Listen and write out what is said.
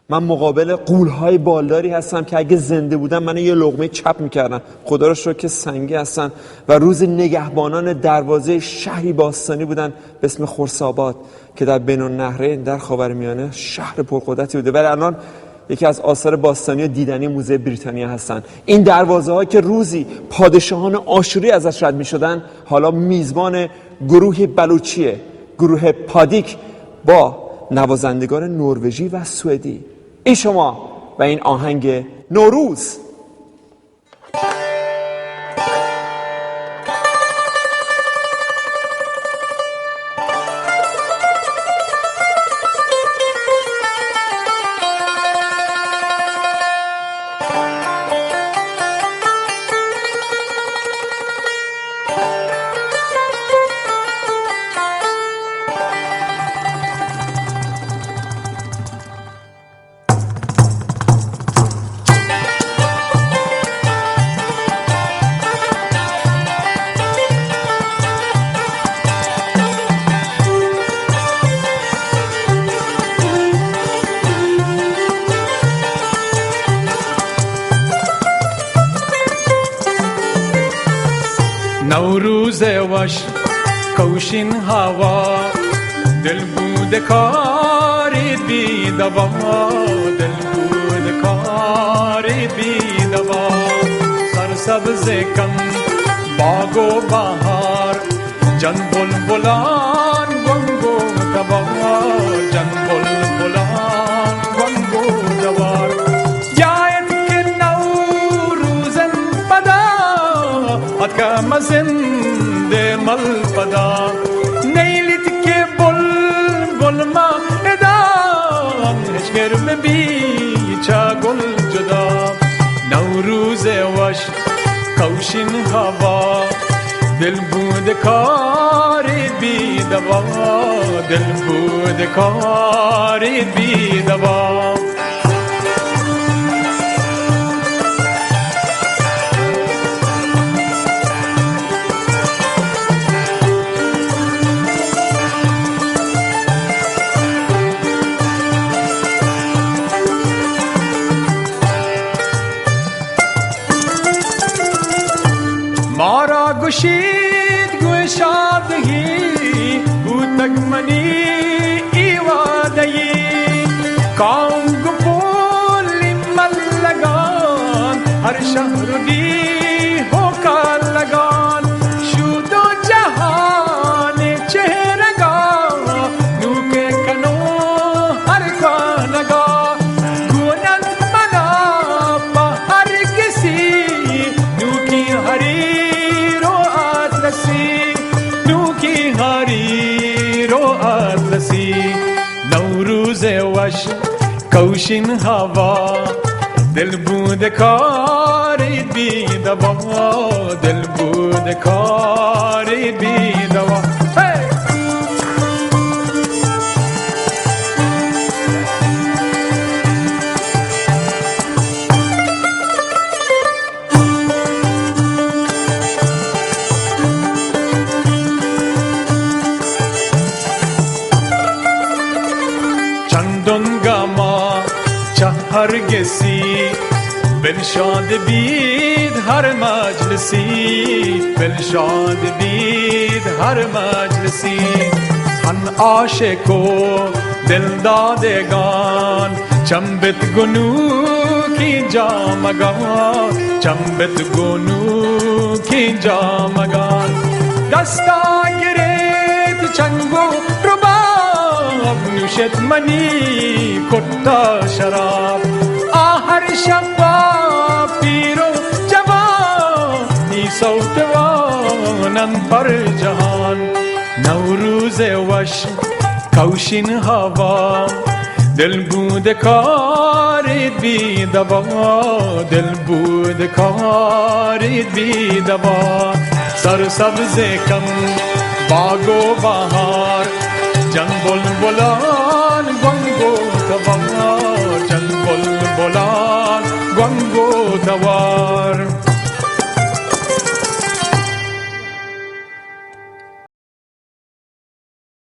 من مقابل غول‌های بالداری هستم که اگه زنده بودن منو یه لقمه چپ میکردن. خدا رو شکر که سنگی هستن. و روز نگهبانان دروازه شهری باستانی بودن به اسم خرس‌آباد که در بین‌النهرین در خاورمیانه شهر پرقدرتی بوده، ولی الان یکی از آثار باستانی و دیدنی موزه بریتانیا هستن. این دروازه‌ها که روزی پادشاهان آشوری ازش رد می‌شدن، حالا میزبان گروه بلوچیه، گروه پادیک با نوازندگان نروژی و سوئدی. این شما و این آهنگ نوروز. نوروز وش کوشین هوا، دل بود کاری بی دوا، دل بود کاری بی دوا. سرسبز کن باغ و بهار، جن بلبلان گنگو تبار، جن بلبلان گنگو تبار. کم زنده مل پدا نیلیت که بل ما ادام هشگرم بیچا گل جدا. نوروز وش کوشین هوا، دل بود کاری بی دوا، دل بود کاری بی دوا. مارا گوشید گوشادگی بودک منی ایوادگی، کام گپولی ملگان هر شهر دی ہوکار لگان. شود و جهان چهرگان نوک کنو هر کانگان. گونت منا پا هر کسی نوکی هری نوکی هاری رو اطلسی. نوروز وش کوشین هوا، دل بود کاری بی دوا، دل بود کاری بی دوا. دنگاما چهرگسی بلشاد بید هر مجلسی، بلشاد بید هر مجلسی. هن عاشق و دلدادگان چنبت گنو کی جامگان، چنبت گنو کی جامگان. دستا گرید چنگو نوشت منی کتا شراب. آهر شبا پیرو جوان نی سوتوانن پر جهان. نوروز وش کوشین هوا، دل بود کاری بی دوا، دل بود کاری بی دوا. سرسبز کم باغ و بهار، جن بلبلان گنگو تبار، جن بلبلان گنگو تبار.